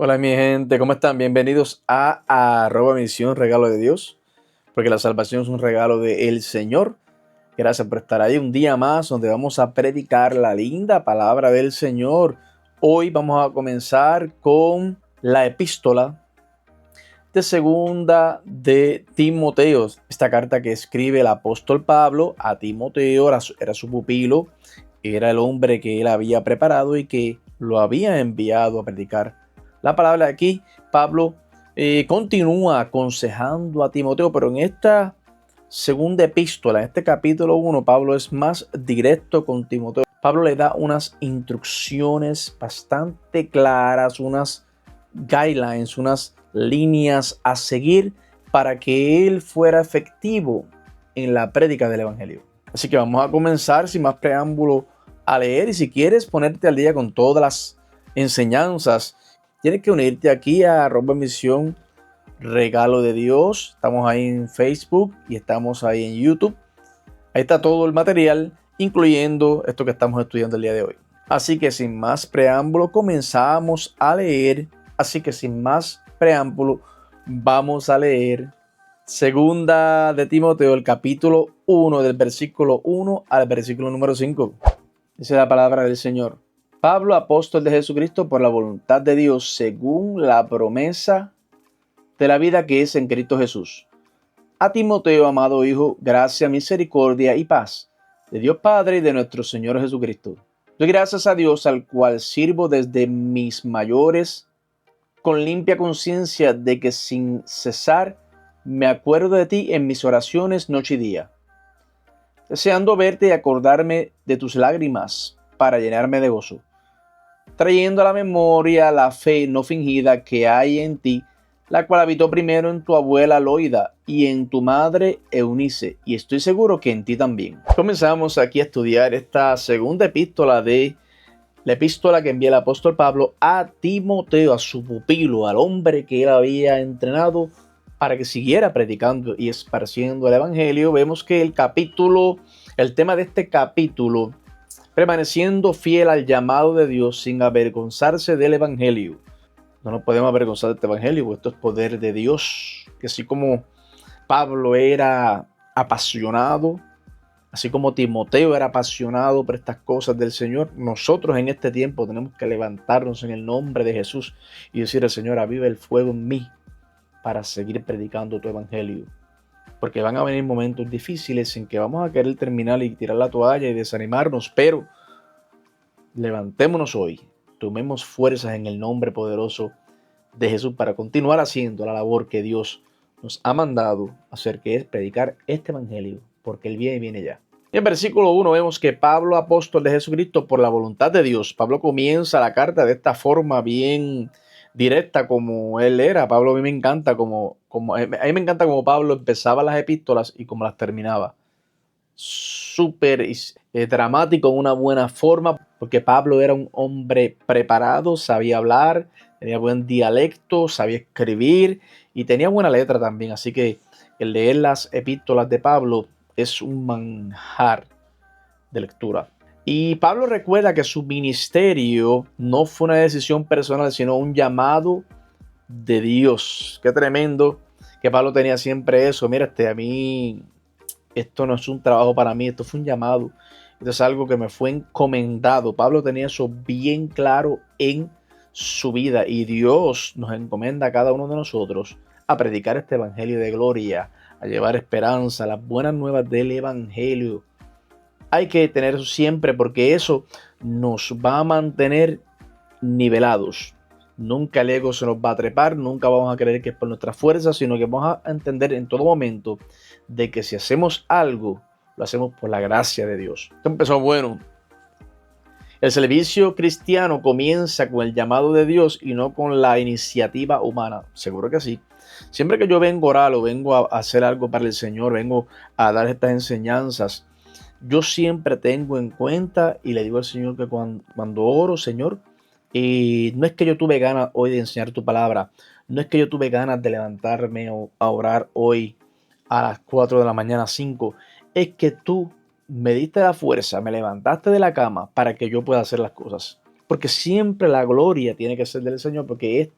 Hola mi gente, ¿cómo están? Bienvenidos a arroba misión regalo de Dios, porque la salvación es un regalo del Señor. Gracias por estar ahí un día más donde vamos a predicar la linda palabra del Señor. Hoy vamos a comenzar con la epístola de segunda de Timoteo. Esta carta que escribe el apóstol Pablo a Timoteo, era su pupilo, era el hombre que él había preparado y que lo había enviado a predicar la palabra. Aquí Pablo continúa aconsejando a Timoteo, pero en esta segunda epístola, en este capítulo 1, Pablo es más directo con Timoteo. Pablo le da unas instrucciones bastante claras, unas guidelines, unas líneas a seguir para que él fuera efectivo en la prédica del evangelio. Así que vamos a comenzar sin más preámbulo a leer, y si quieres ponerte al día con todas las enseñanzas, tienes que unirte aquí a arroba misión regalo de Dios. Estamos ahí en Facebook y estamos ahí en YouTube. Ahí está todo el material, incluyendo esto que estamos estudiando el día de hoy. Así que sin más preámbulo, comenzamos a leer. Así que sin más preámbulo, vamos a leer segunda de Timoteo, el capítulo 1, del versículo 1 al versículo número 5. Dice la palabra del Señor. Pablo, apóstol de Jesucristo, por la voluntad de Dios, según la promesa de la vida que es en Cristo Jesús. A Timoteo, amado hijo, gracia, misericordia y paz de Dios Padre y de nuestro Señor Jesucristo. Doy gracias a Dios, al cual sirvo desde mis mayores, con limpia conciencia de que sin cesar me acuerdo de ti en mis oraciones noche y día, deseando verte y acordarme de tus lágrimas para llenarme de gozo, trayendo a la memoria la fe no fingida que hay en ti, la cual habitó primero en tu abuela Loida y en tu madre Eunice, y estoy seguro que en ti también. Comenzamos aquí a estudiar esta segunda epístola de la epístola que envía el apóstol Pablo a Timoteo, a su pupilo, al hombre que él había entrenado para que siguiera predicando y esparciendo el evangelio. Vemos que el tema de este capítulo, permaneciendo fiel al llamado de Dios sin avergonzarse del evangelio. No nos podemos avergonzar de este evangelio, porque esto es poder de Dios. Que así como Pablo era apasionado, así como Timoteo era apasionado por estas cosas del Señor, nosotros en este tiempo tenemos que levantarnos en el nombre de Jesús y decir al Señor: aviva el fuego en mí para seguir predicando tu evangelio. Porque van a venir momentos difíciles en que vamos a querer terminar y tirar la toalla y desanimarnos, pero levantémonos hoy, tomemos fuerzas en el nombre poderoso de Jesús para continuar haciendo la labor que Dios nos ha mandado hacer, que es predicar este evangelio, porque el bien viene ya. En versículo 1 vemos que Pablo, apóstol de Jesucristo, por la voluntad de Dios. Pablo comienza la carta de esta forma bien directa como él era. Pablo, a mí me encanta como Pablo empezaba las epístolas y como las terminaba. Súper dramático, en una buena forma, porque Pablo era un hombre preparado, sabía hablar, tenía buen dialecto, sabía escribir y tenía buena letra también. Así que el leer las epístolas de Pablo es un manjar de lectura. Y Pablo recuerda que su ministerio no fue una decisión personal, sino un llamado de Dios. Qué tremendo que Pablo tenía siempre eso. Mira, a mí esto no es un trabajo para mí, esto fue un llamado. Esto es algo que me fue encomendado. Pablo tenía eso bien claro en su vida, y Dios nos encomienda a cada uno de nosotros a predicar este evangelio de gloria, a llevar esperanza, las buenas nuevas del evangelio. Hay que tener eso siempre, porque eso nos va a mantener nivelados. Nunca el ego se nos va a trepar, nunca vamos a creer que es por nuestra fuerza, sino que vamos a entender en todo momento de que si hacemos algo, lo hacemos por la gracia de Dios. Esto empezó bueno. El servicio cristiano comienza con el llamado de Dios y no con la iniciativa humana. Seguro que sí. Siempre que yo vengo a orar o vengo a hacer algo para el Señor, vengo a dar estas enseñanzas, yo siempre tengo en cuenta y le digo al Señor que cuando oro, Señor, y no es que yo tuve ganas hoy de enseñar tu palabra, no es que yo tuve ganas de levantarme a orar hoy a las 4 de la mañana, 5, es que tú me diste la fuerza, me levantaste de la cama para que yo pueda hacer las cosas. porque siempre la gloria tiene que ser del Señor, porque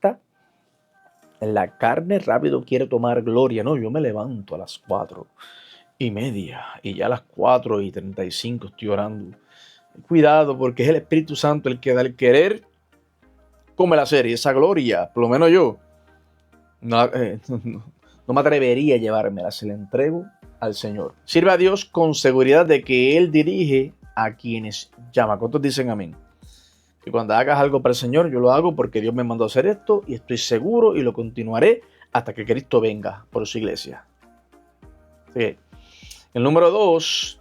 en la carne rápido quiere tomar gloria. No, yo me levanto a las 4:30 y ya a las 4:35 estoy orando. Cuidado, porque es el Espíritu Santo el que da el querer, come la serie, esa gloria, por lo menos yo, no me atrevería a llevármela, se la entrego al Señor. Sirve a Dios con seguridad de que Él dirige a quienes llama. ¿Cuántos dicen amén? Que cuando hagas algo para el Señor, yo lo hago porque Dios me mandó a hacer esto y estoy seguro y lo continuaré hasta que Cristo venga por su iglesia. Sí. El número 2,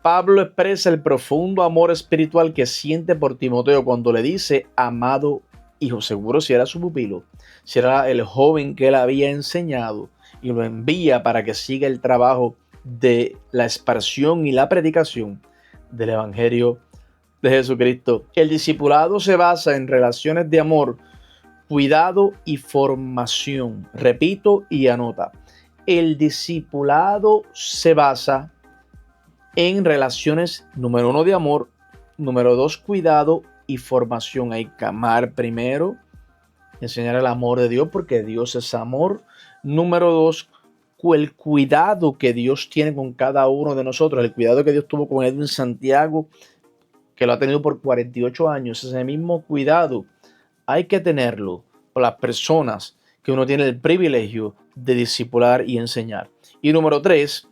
Pablo expresa el profundo amor espiritual que siente por Timoteo cuando le dice, amado hijo. Seguro si era su pupilo, si era el joven que él había enseñado, y lo envía para que siga el trabajo de la expansión y la predicación del Evangelio de Jesucristo. El discipulado se basa en relaciones de amor, cuidado y formación. Repito y anota. El discipulado se basa en relaciones, número 1, de amor, número 2, cuidado y formación. Hay que amar primero, enseñar el amor de Dios porque Dios es amor. Número 2, el cuidado que Dios tiene con cada uno de nosotros, el cuidado que Dios tuvo con Edwin Santiago, que lo ha tenido por 48 años. Ese mismo cuidado hay que tenerlo por las personas que uno tiene el privilegio de discipular y enseñar. Y número 3,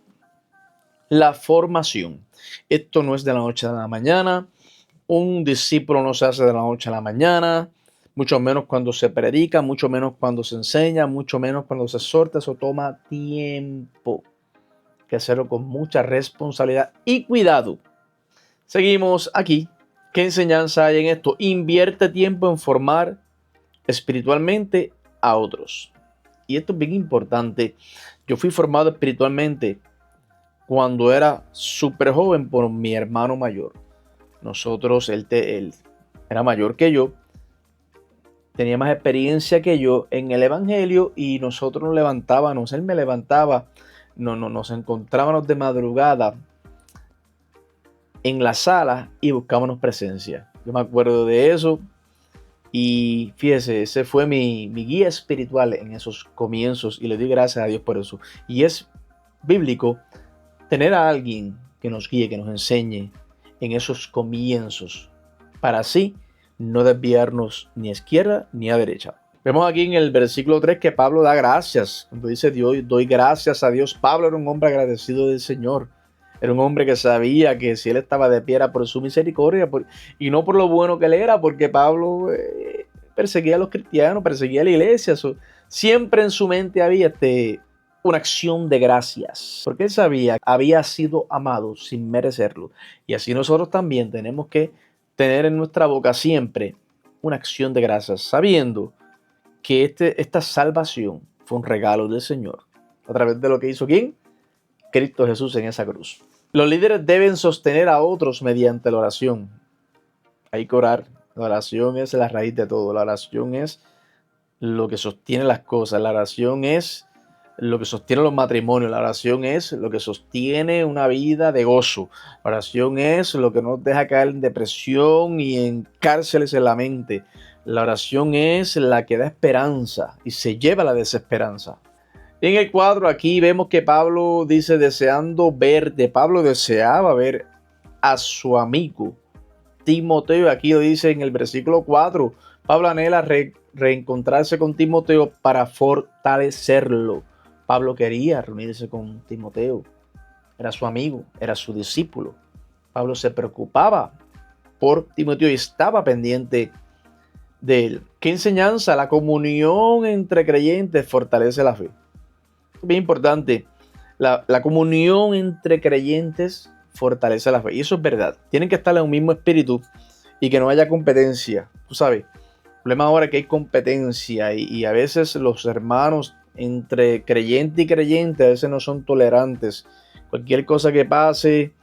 la formación. Esto no es de la noche a la mañana. Un discípulo no se hace de la noche a la mañana, mucho menos cuando se predica, mucho menos cuando se enseña, mucho menos cuando se exhorta. Eso toma tiempo. Hay que hacerlo con mucha responsabilidad y cuidado. Seguimos aquí. ¿Qué enseñanza hay en esto? Invierte tiempo en formar espiritualmente a otros. Y esto es bien importante. Yo fui formado espiritualmente cuando era súper joven por mi hermano mayor. Nosotros, él era mayor que yo, tenía más experiencia que yo en el Evangelio y nosotros nos levantábamos, él me levantaba, nos encontrábamos de madrugada en la sala y buscábamos presencia. Yo me acuerdo de eso y fíjese, ese fue mi guía espiritual en esos comienzos y le doy gracias a Dios por eso. Y es bíblico tener a alguien que nos guíe, que nos enseñe en esos comienzos, para así no desviarnos ni a izquierda ni a derecha. Vemos aquí en el versículo 3 que Pablo da gracias. Cuando dice Dios, doy gracias a Dios. Pablo era un hombre agradecido del Señor. Era un hombre que sabía que si él estaba de pie era por su misericordia y no por lo bueno que él era, porque Pablo perseguía a los cristianos, perseguía a la iglesia. Siempre en su mente había una acción de gracias, porque él sabía que había sido amado sin merecerlo. Y así nosotros también tenemos que tener en nuestra boca siempre una acción de gracias, sabiendo que esta salvación fue un regalo del Señor a través de lo que hizo ¿quién? Cristo Jesús en esa cruz. Los líderes deben sostener a otros mediante la oración. Hay que orar. La oración es la raíz de todo. La oración es lo que sostiene las cosas. La oración es lo que sostiene los matrimonios. La oración es lo que sostiene una vida de gozo. La oración es lo que nos deja caer en depresión y en cárceles en la mente. La oración es la que da esperanza y se lleva la desesperanza. En el cuadro aquí vemos que Pablo dice deseando verte. Pablo deseaba ver a su amigo Timoteo. Aquí lo dice en el versículo 4. Pablo anhela reencontrarse con Timoteo para fortalecerlo. Pablo quería reunirse con Timoteo. Era su amigo, era su discípulo. Pablo se preocupaba por Timoteo y estaba pendiente de él. ¿Qué enseñanza? La comunión entre creyentes fortalece la fe. Bien importante, la comunión entre creyentes fortalece la fe. Y eso es verdad. Tienen que estar en un mismo espíritu y que no haya competencia. Tú sabes, el problema ahora es que hay competencia y a veces los hermanos entre creyente y creyente a veces no son tolerantes. Cualquier cosa que pase,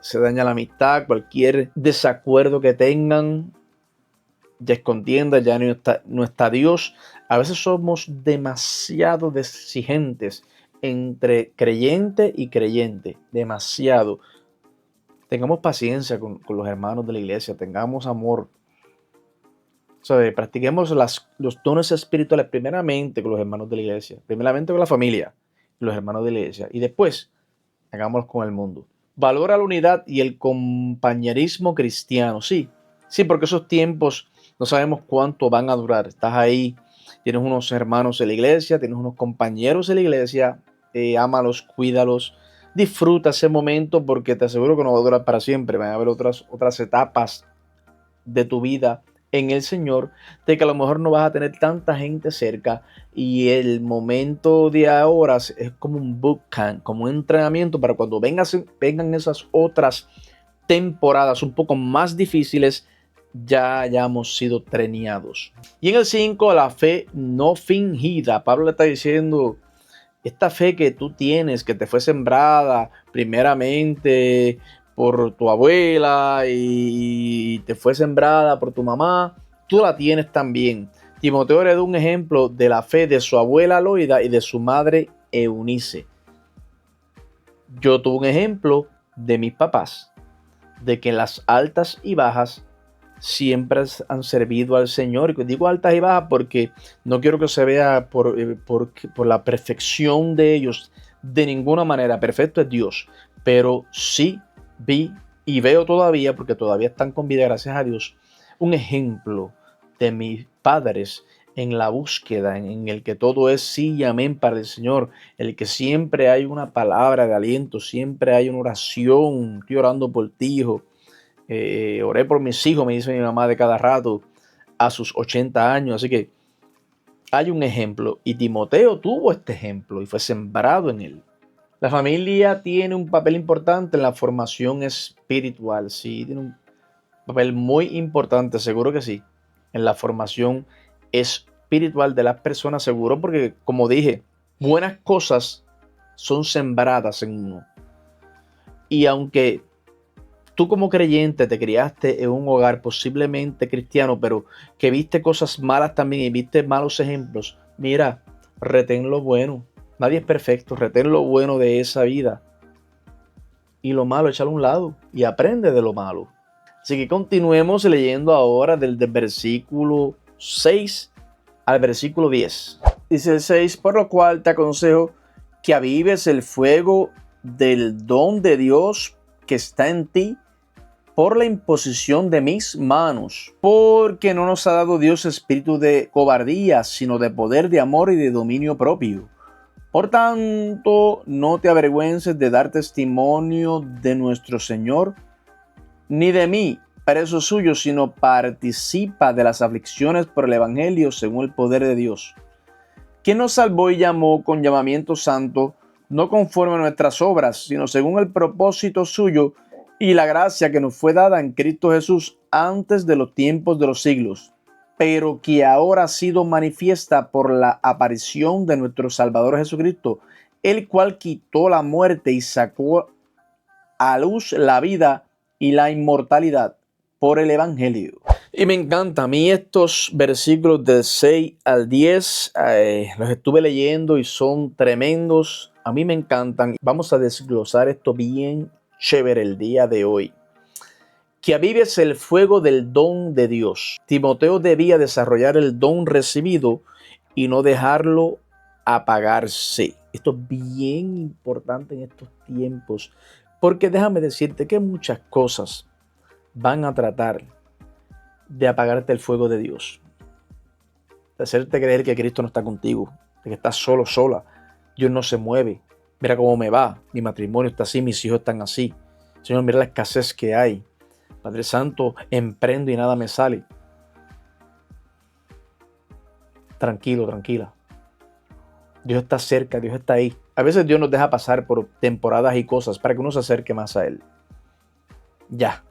se daña la amistad, cualquier desacuerdo que tengan, ya es contienda, ya no está Dios. A veces somos demasiado exigentes entre creyente y creyente, demasiado. Tengamos paciencia con los hermanos de la iglesia, tengamos amor, ¿Sabe? Practiquemos los dones espirituales primeramente con los hermanos de la iglesia, primeramente con la familia, los hermanos de la iglesia, y después hagámoslo con el mundo. Valora la unidad y el compañerismo cristiano, sí, sí, porque esos tiempos no sabemos cuánto van a durar. Estás ahí, tienes unos hermanos en la iglesia, tienes unos compañeros en la iglesia, ámalos, cuídalos, disfruta ese momento porque te aseguro que no va a durar para siempre. Van a haber otras etapas de tu vida en el Señor, de que a lo mejor no vas a tener tanta gente cerca y el momento de ahora es como un bootcamp, como un entrenamiento para cuando vengan esas otras temporadas un poco más difíciles, ya hayamos sido trenados. Y en el 5, la fe no fingida. Pablo le está diciendo, esta fe que tú tienes, que te fue sembrada primeramente por tu abuela y te fue sembrada por tu mamá, tú la tienes también. Timoteo le da un ejemplo de la fe de su abuela Loida y de su madre Eunice. Yo tuve un ejemplo de mis papás, de que en las altas y bajas siempre han servido al Señor. Y digo altas y bajas porque no quiero que se vea por la perfección de ellos. De ninguna manera, perfecto es Dios. Pero sí vi y veo todavía, porque todavía están con vida, gracias a Dios, un ejemplo de mis padres en la búsqueda, en el que todo es sí y amén para el Señor, el que siempre hay una palabra de aliento, siempre hay una oración. Estoy orando por ti, hijo. Oré por mis hijos, me dice mi mamá de cada rato, a sus 80 años. Así que hay un ejemplo y Timoteo tuvo este ejemplo y fue sembrado en él. La familia tiene un papel importante en la formación espiritual, sí, tiene un papel muy importante, seguro que sí, en la formación espiritual de las personas, seguro, porque como dije, buenas cosas son sembradas en uno. Y aunque tú como creyente te criaste en un hogar posiblemente cristiano, pero que viste cosas malas también y viste malos ejemplos, mira, retén lo bueno. Nadie es perfecto, retén lo bueno de esa vida. Y lo malo, échalo a un lado y aprende de lo malo. Así que continuemos leyendo ahora del versículo 6 al versículo 10. Dice el 6, por lo cual te aconsejo que avives el fuego del don de Dios que está en ti por la imposición de mis manos, porque no nos ha dado Dios espíritu de cobardía, sino de poder, de amor y de dominio propio. Por tanto, no te avergüences de dar testimonio de nuestro Señor, ni de mí, preso suyo, sino participa de las aflicciones por el Evangelio según el poder de Dios, quien nos salvó y llamó con llamamiento santo, no conforme a nuestras obras, sino según el propósito suyo y la gracia que nos fue dada en Cristo Jesús antes de los tiempos de los siglos, pero que ahora ha sido manifiesta por la aparición de nuestro Salvador Jesucristo, el cual quitó la muerte y sacó a luz la vida y la inmortalidad por el Evangelio. Y me encanta, a mí estos versículos del 6 al 10 los estuve leyendo y son tremendos. A mí me encantan. Vamos a desglosar esto bien chévere el día de hoy. Que avives el fuego del don de Dios. Timoteo debía desarrollar el don recibido y no dejarlo apagarse. Esto es bien importante en estos tiempos, porque déjame decirte que muchas cosas van a tratar de apagarte el fuego de Dios, de hacerte creer que Cristo no está contigo, de que estás solo, sola. Dios no se mueve. Mira cómo me va, mi matrimonio está así, mis hijos están así. Señor, mira la escasez que hay. Padre Santo, emprendo y nada me sale. Tranquilo, tranquila. Dios está cerca, Dios está ahí. A veces Dios nos deja pasar por temporadas y cosas para que uno se acerque más a Él. Ya.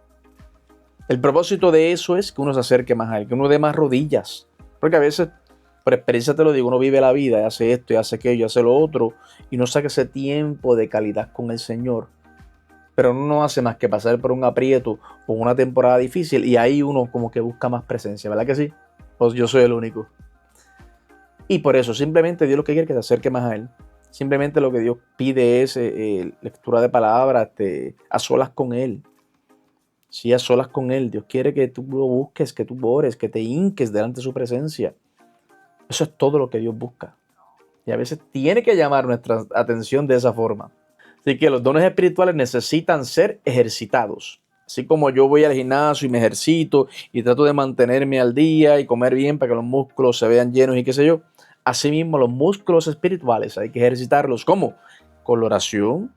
El propósito de eso es que uno se acerque más a Él, que uno dé más rodillas. Porque a veces, por experiencia te lo digo, uno vive la vida y hace esto y hace aquello y hace lo otro y no saca ese tiempo de calidad con el Señor. Pero uno no hace más que pasar por un aprieto o una temporada difícil y ahí uno como que busca más presencia, ¿verdad que sí? Pues yo soy el único. Y por eso, simplemente Dios lo que quiere es que te acerque más a Él. Simplemente lo que Dios pide es lectura de palabras, a solas con Él. Sí, a solas con Él. Dios quiere que tú lo busques, que tú ores, que te hinques delante de su presencia. Eso es todo lo que Dios busca. Y a veces tiene que llamar nuestra atención de esa forma. Así que los dones espirituales necesitan ser ejercitados. Así como yo voy al gimnasio y me ejercito y trato de mantenerme al día y comer bien para que los músculos se vean llenos y qué sé yo. Asimismo, los músculos espirituales hay que ejercitarlos. ¿Cómo? Con la oración,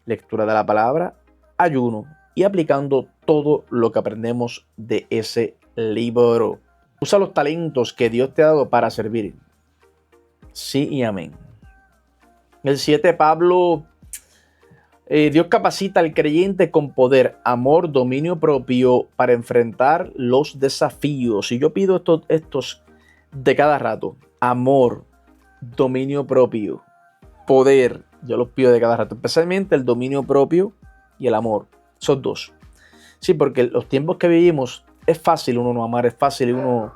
lectura de la palabra, ayuno y aplicando todo lo que aprendemos de ese libro. Usa los talentos que Dios te ha dado para servir. Sí y amén. El 7, Pablo, Dios capacita al creyente con poder, amor, dominio propio para enfrentar los desafíos. Y yo pido estos de cada rato. Amor, dominio propio, poder. Yo los pido de cada rato. Especialmente el dominio propio y el amor. Esos dos. Sí, porque los tiempos que vivimos es fácil uno no amar, es fácil uno...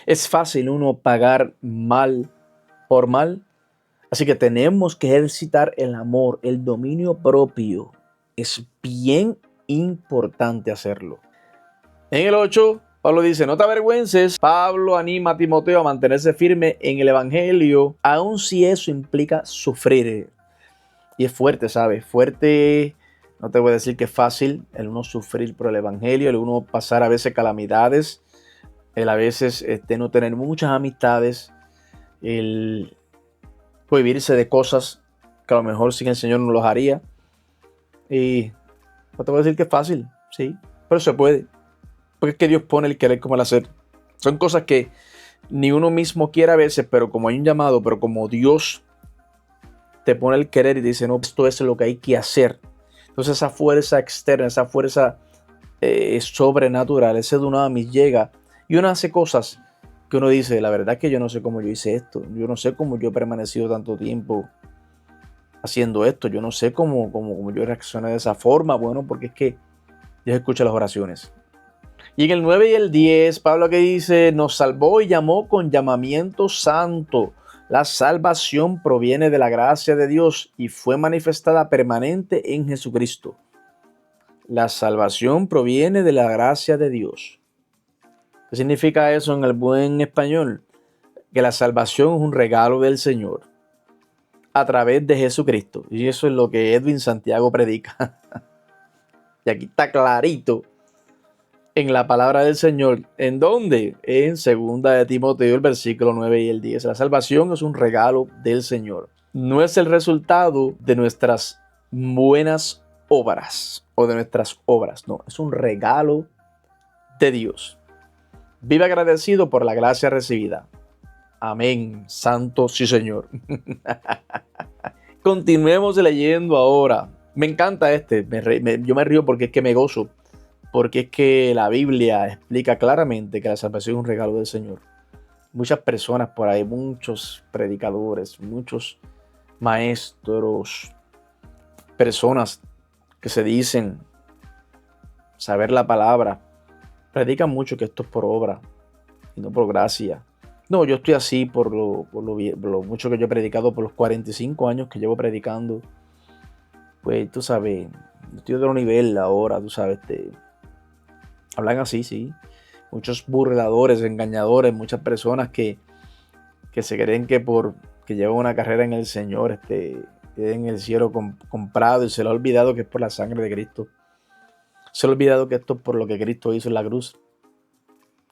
Es fácil uno pagar mal por mal. Así que tenemos que ejercitar el amor, el dominio propio. Es bien importante hacerlo. En el 8, Pablo dice, no te avergüences. Pablo anima a Timoteo a mantenerse firme en el evangelio, aun si eso implica sufrir. Y es fuerte, ¿sabes? Fuerte, no te voy a decir que es fácil el uno sufrir por el evangelio, el uno pasar a veces calamidades, el a veces no tener muchas amistades, el prohibirse de cosas que a lo mejor sin el Señor no los haría. Y no te voy a decir que es fácil, sí, pero se puede. Porque es que Dios pone el querer como el hacer. Son cosas que ni uno mismo quiere a veces, pero como hay un llamado, pero como Dios te pone el querer y dice, no, esto es lo que hay que hacer. Entonces esa fuerza externa, esa fuerza sobrenatural, ese dunamis llega y uno hace cosas que uno dice, la verdad es que yo no sé cómo yo hice esto, yo no sé cómo yo he permanecido tanto tiempo haciendo esto, yo no sé cómo yo reaccioné de esa forma, bueno, porque es que Dios escucha las oraciones. Y en el 9 y el 10, Pablo que dice, nos salvó y llamó con llamamiento santo. La salvación proviene de la gracia de Dios y fue manifestada permanente en Jesucristo. La salvación proviene de la gracia de Dios. ¿Qué significa eso en el buen español? Que la salvación es un regalo del Señor a través de Jesucristo. Y eso es lo que Edwin Santiago predica. Y aquí está clarito en la palabra del Señor. ¿En dónde? En 2 de Timoteo, el versículo 9 y el 10. La salvación es un regalo del Señor. No es el resultado de nuestras buenas obras o de nuestras obras. No, es un regalo de Dios. Vive agradecido por la gracia recibida. Amén. Santo sí, Señor. Continuemos leyendo ahora. Me encanta yo me río porque es que me gozo. Porque es que la Biblia explica claramente que la salvación es un regalo del Señor. Muchas personas por ahí, muchos predicadores, muchos maestros, personas que se dicen saber la palabra, predican mucho que esto es por obra y no por gracia. No, yo estoy así por lo mucho que yo he predicado, por los 45 años que llevo predicando. Pues tú sabes, estoy de otro nivel ahora, tú sabes, hablan así, sí. Muchos burladores, engañadores, muchas personas que se creen que que llevan una carrera en el Señor, tienen el cielo comprado y se le ha olvidado que es por la sangre de Cristo. Se le ha olvidado que esto es por lo que Cristo hizo en la cruz.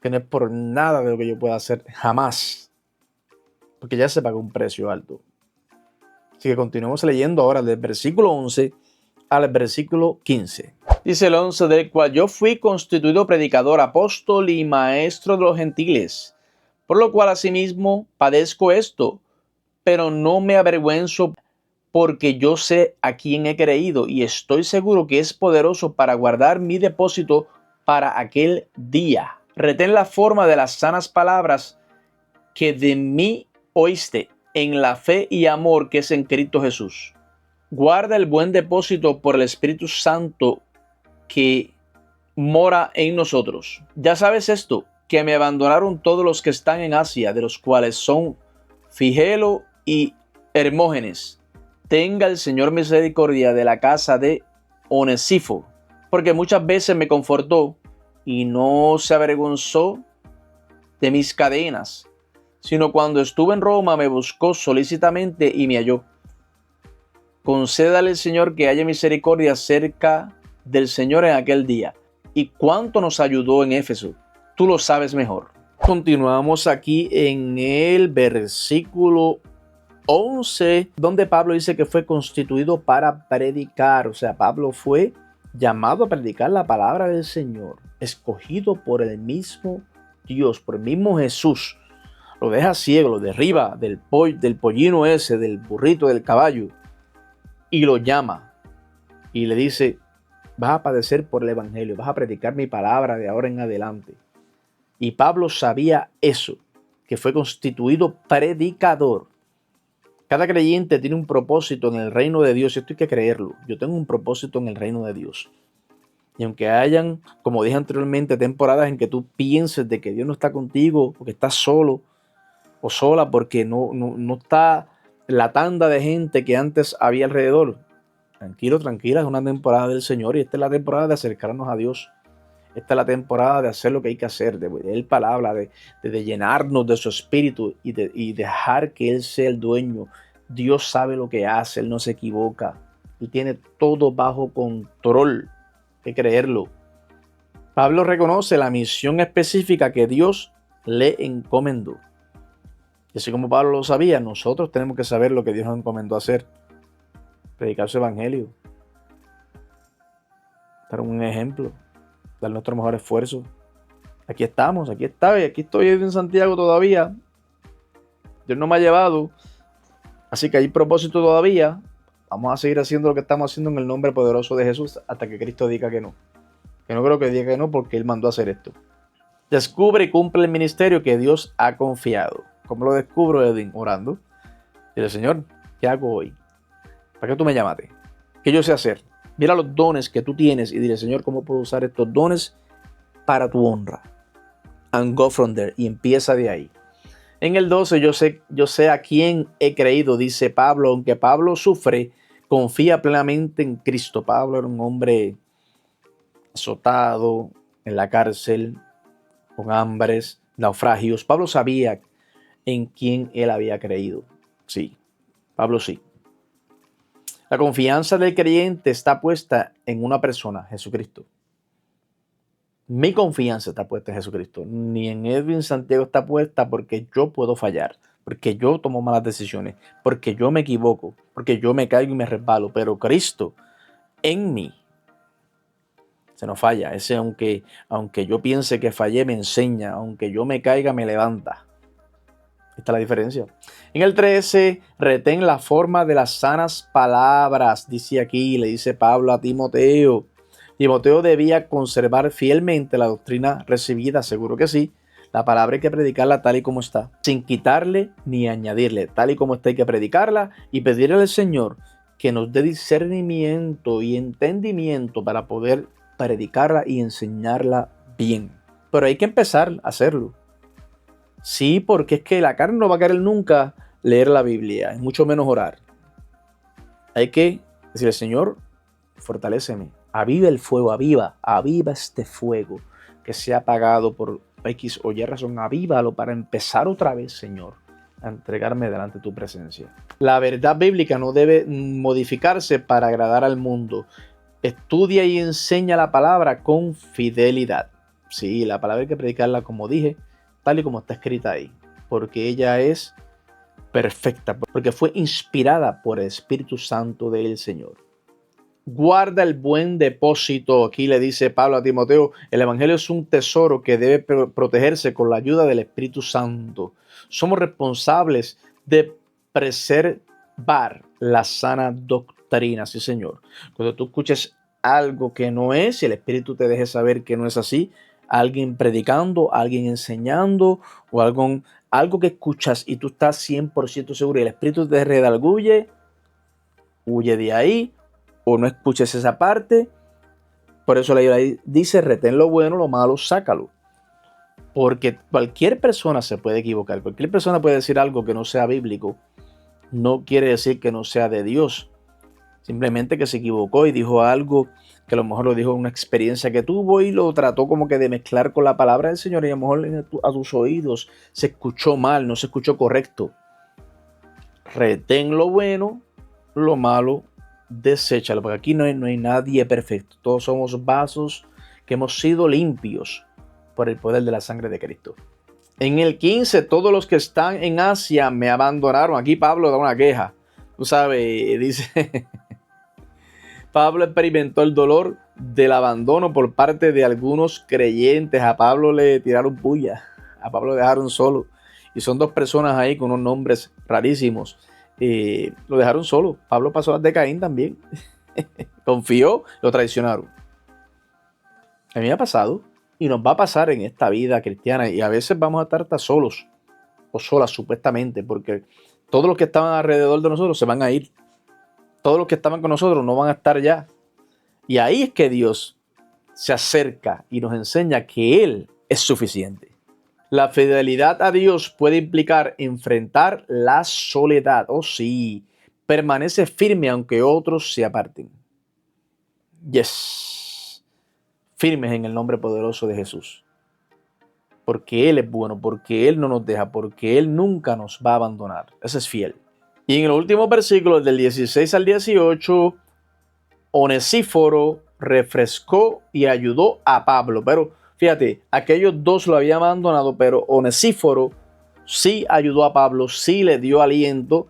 Que no es por nada de lo que yo pueda hacer, jamás. Porque ya se pagó un precio alto. Así que continuemos leyendo ahora del versículo 11 al versículo 15. Dice el 11, del cual yo fui constituido predicador, apóstol y maestro de los gentiles, por lo cual asimismo padezco esto, pero no me avergüenzo, porque yo sé a quién he creído y estoy seguro que es poderoso para guardar mi depósito para aquel día. Retén la forma de las sanas palabras que de mí oíste en la fe y amor que es en Cristo Jesús. Guarda el buen depósito por el Espíritu Santo que mora en nosotros. Ya sabes esto, que me abandonaron todos los que están en Asia, de los cuales son Figelo y Hermógenes. Tenga el Señor misericordia de la casa de Onesíforo, porque muchas veces me confortó y no se avergonzó de mis cadenas, sino cuando estuve en Roma me buscó solícitamente y me halló. Concédale el Señor que haya misericordia cerca del Señor en aquel día. Y cuánto nos ayudó en Éfeso, tú lo sabes mejor. Continuamos aquí en el versículo 11, donde Pablo dice que fue constituido para predicar. O sea, Pablo fue llamado a predicar la palabra del Señor, escogido por el mismo Dios, por el mismo Jesús. Lo deja ciego, lo derriba del pollino ese, del burrito, del caballo, y lo llama y le dice: vas a padecer por el evangelio, vas a predicar mi palabra de ahora en adelante. Y Pablo sabía eso, que fue constituido predicador. Cada creyente tiene un propósito en el reino de Dios, y esto hay que creerlo. Yo tengo un propósito en el reino de Dios. Y aunque hayan, como dije anteriormente, temporadas en que tú pienses de que Dios no está contigo, porque estás solo o sola, porque no está la tanda de gente que antes había alrededor. Tranquilo, tranquila, es una temporada del Señor y esta es la temporada de acercarnos a Dios. Esta es la temporada de hacer lo que hay que hacer, de leer palabra, de llenarnos de su espíritu y dejar que Él sea el dueño. Dios sabe lo que hace, Él no se equivoca. Él tiene todo bajo control. Hay que creerlo. Pablo reconoce la misión específica que Dios le encomendó. Y así como Pablo lo sabía, nosotros tenemos que saber lo que Dios nos encomendó hacer. Predicar su evangelio. Dar un ejemplo. Dar nuestro mejor esfuerzo. Aquí estamos, aquí está, y aquí estoy en Santiago todavía. Dios no me ha llevado. Así que hay propósito todavía. Vamos a seguir haciendo lo que estamos haciendo en el nombre poderoso de Jesús hasta que Cristo diga que no. Que no creo que diga que no, porque Él mandó a hacer esto. Descubre y cumple el ministerio que Dios ha confiado. ¿Cómo lo descubro, Edwin? Orando. Dile: Señor, ¿qué hago hoy? ¿Para qué tú me llamaste? ¿Qué yo sé hacer? Mira los dones que tú tienes y dile: Señor, ¿cómo puedo usar estos dones para tu honra? And go from there. Y empieza de ahí. En el 12, yo sé a quién he creído, dice Pablo. Aunque Pablo sufre, confía plenamente en Cristo. Pablo era un hombre azotado, en la cárcel, con hambres, naufragios. Pablo sabía en quién él había creído. Sí, Pablo sí. La confianza del creyente está puesta en una persona, Jesucristo. Mi confianza está puesta en Jesucristo. Ni en Edwin Santiago está puesta porque yo puedo fallar, porque yo tomo malas decisiones, porque yo me equivoco, porque yo me caigo y me resbalo. Pero Cristo en mí se no falla. Ese, aunque yo piense que fallé, me enseña. Aunque yo me caiga, me levanta. Esta es la diferencia. En el 13, retén la forma de las sanas palabras. Dice aquí, le dice Pablo a Timoteo. Timoteo debía conservar fielmente la doctrina recibida, seguro que sí. La palabra hay que predicarla tal y como está, sin quitarle ni añadirle. Tal y como está hay que predicarla y pedirle al Señor que nos dé discernimiento y entendimiento para poder predicarla y enseñarla bien. Pero hay que empezar a hacerlo. Sí, porque es que la carne no va a querer nunca leer la Biblia, y mucho menos orar. Hay que decirle: Señor, fortaléceme, aviva el fuego, aviva este fuego que se ha apagado por X o Y razón, avívalo para empezar otra vez, Señor, a entregarme delante de tu presencia. La verdad bíblica no debe modificarse para agradar al mundo. Estudia y enseña la palabra con fidelidad. Sí, la palabra hay que predicarla, como dije, tal y como está escrita ahí, porque ella es perfecta, porque fue inspirada por el Espíritu Santo del Señor. Guarda el buen depósito. Aquí le dice Pablo a Timoteo: el evangelio es un tesoro que debe protegerse con la ayuda del Espíritu Santo. Somos responsables de preservar la sana doctrina. Sí, Señor. Cuando tú escuches algo que no es, y el Espíritu te deje saber que no es así, alguien predicando, alguien enseñando o algo que escuchas y tú estás 100% seguro y el Espíritu te redarguye, huye de ahí o no escuches esa parte. Por eso la Biblia dice: retén lo bueno, lo malo, sácalo. Porque cualquier persona se puede equivocar, cualquier persona puede decir algo que no sea bíblico, no quiere decir que no sea de Dios, simplemente que se equivocó y dijo algo que a lo mejor lo dijo en una experiencia que tuvo y lo trató como que de mezclar con la palabra del Señor y a lo mejor a tus oídos se escuchó mal, no se escuchó correcto. Retén lo bueno, lo malo, deséchalo, porque aquí no hay nadie perfecto. Todos somos vasos que hemos sido limpios por el poder de la sangre de Cristo. En el 15, todos los que están en Asia me abandonaron. Aquí Pablo da una queja. Tú sabes, dice, Pablo experimentó el dolor del abandono por parte de algunos creyentes. A Pablo le tiraron puya, a Pablo le dejaron solo. Y son dos personas ahí con unos nombres rarísimos. Lo dejaron solo. Pablo pasó las de Caín también. Confió, lo traicionaron. A mí me ha pasado y nos va a pasar en esta vida cristiana. Y a veces vamos a estar hasta solos o solas supuestamente, porque todos los que estaban alrededor de nosotros se van a ir. Todos los que estaban con nosotros no van a estar ya. Y ahí es que Dios se acerca y nos enseña que Él es suficiente. La fidelidad a Dios puede implicar enfrentar la soledad. Oh sí, permanece firme aunque otros se aparten. Yes. Firmes en el nombre poderoso de Jesús. Porque Él es bueno, porque Él no nos deja, porque Él nunca nos va a abandonar. Ese es fiel. Y en el último versículo, del 16 al 18, Onesíforo refrescó y ayudó a Pablo. Pero fíjate, aquellos dos lo habían abandonado, pero Onesíforo sí ayudó a Pablo, sí le dio aliento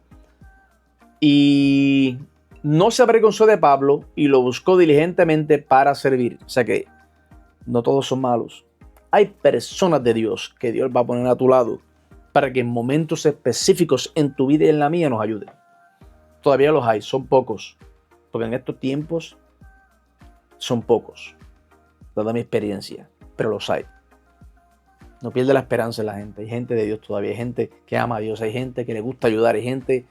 y no se avergonzó de Pablo y lo buscó diligentemente para servir. O sea que no todos son malos. Hay personas de Dios que Dios va a poner a tu lado para que en momentos específicos en tu vida y en la mía nos ayuden. Todavía los hay, son pocos. Porque en estos tiempos son pocos, dada mi experiencia, pero los hay. No pierde la esperanza en la gente. Hay gente de Dios todavía, hay gente que ama a Dios, hay gente que le gusta ayudar, hay gente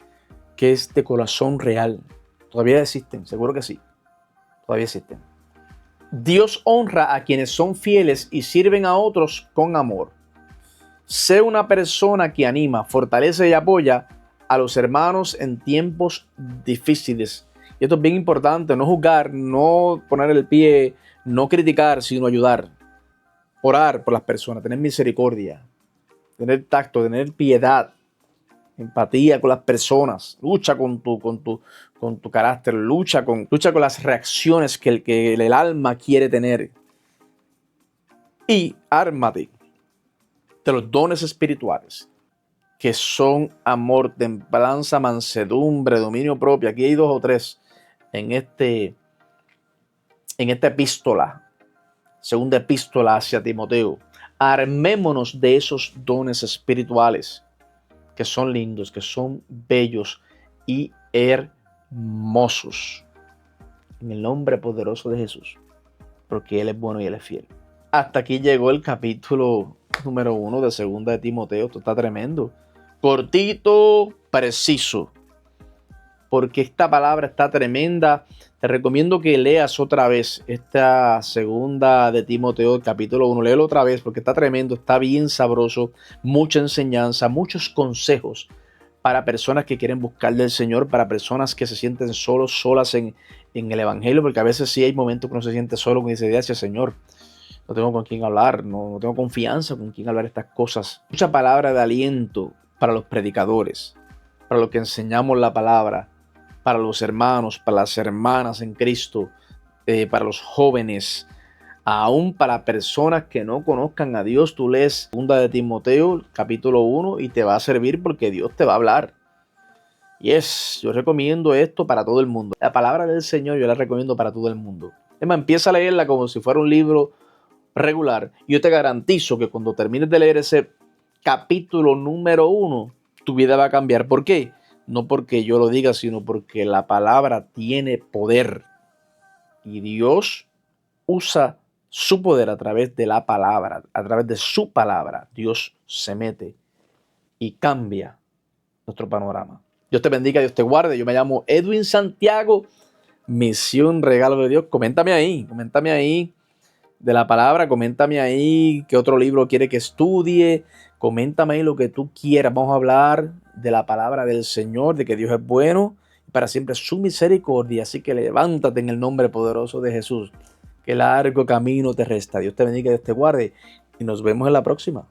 que es de corazón real. Todavía existen, seguro que sí. Todavía existen. Dios honra a quienes son fieles y sirven a otros con amor. Sé una persona que anima, fortalece y apoya a los hermanos en tiempos difíciles. Y esto es bien importante, no juzgar, no poner el pie, no criticar, sino ayudar. Orar por las personas, tener misericordia, tener tacto, tener piedad, empatía con las personas. Lucha con tu carácter, lucha con las reacciones que el alma quiere tener. Y ármate de los dones espirituales, que son amor, templanza, mansedumbre, dominio propio. Aquí hay 2 o 3 en esta epístola, segunda epístola hacia Timoteo. Armémonos de esos dones espirituales que son lindos, que son bellos y hermosos. En el nombre poderoso de Jesús, porque Él es bueno y Él es fiel. Hasta aquí llegó el capítulo número 1 de segunda de Timoteo. Esto está tremendo. Cortito, preciso. Porque esta palabra está tremenda. Te recomiendo que leas otra vez esta segunda de Timoteo, capítulo 1. Léelo otra vez porque está tremendo, está bien sabroso. Mucha enseñanza, muchos consejos para personas que quieren buscar del Señor, para personas que se sienten solos, solas en el Evangelio. Porque a veces sí hay momentos que uno se siente solo, que dice, gracias Señor, no tengo con quién hablar, no tengo confianza con quién hablar estas cosas. Mucha palabra de aliento para los predicadores, para los que enseñamos la palabra, para los hermanos, para las hermanas en Cristo, para los jóvenes, aún para personas que no conozcan a Dios. Tú lees 2 de Timoteo, capítulo 1, y te va a servir porque Dios te va a hablar. Yo recomiendo esto para todo el mundo. La palabra del Señor yo la recomiendo para todo el mundo. Es más, empieza a leerla como si fuera un libro regular. Yo te garantizo que cuando termines de leer ese capítulo número 1, tu vida va a cambiar. ¿Por qué? No porque yo lo diga, sino porque la palabra tiene poder. Y Dios usa su poder a través de la palabra, a través de su palabra. Dios se mete y cambia nuestro panorama. Dios te bendiga, Dios te guarde. Yo me llamo Edwin Santiago, Misión Regalo de Dios. Coméntame ahí de la palabra. Coméntame ahí qué otro libro quiere que estudie. Coméntame ahí lo que tú quieras. Vamos a hablar de la palabra del Señor, de que Dios es bueno y para siempre su misericordia. Así que levántate en el nombre poderoso de Jesús. Que largo camino te resta. Dios te bendiga y Dios te guarde. Y nos vemos en la próxima.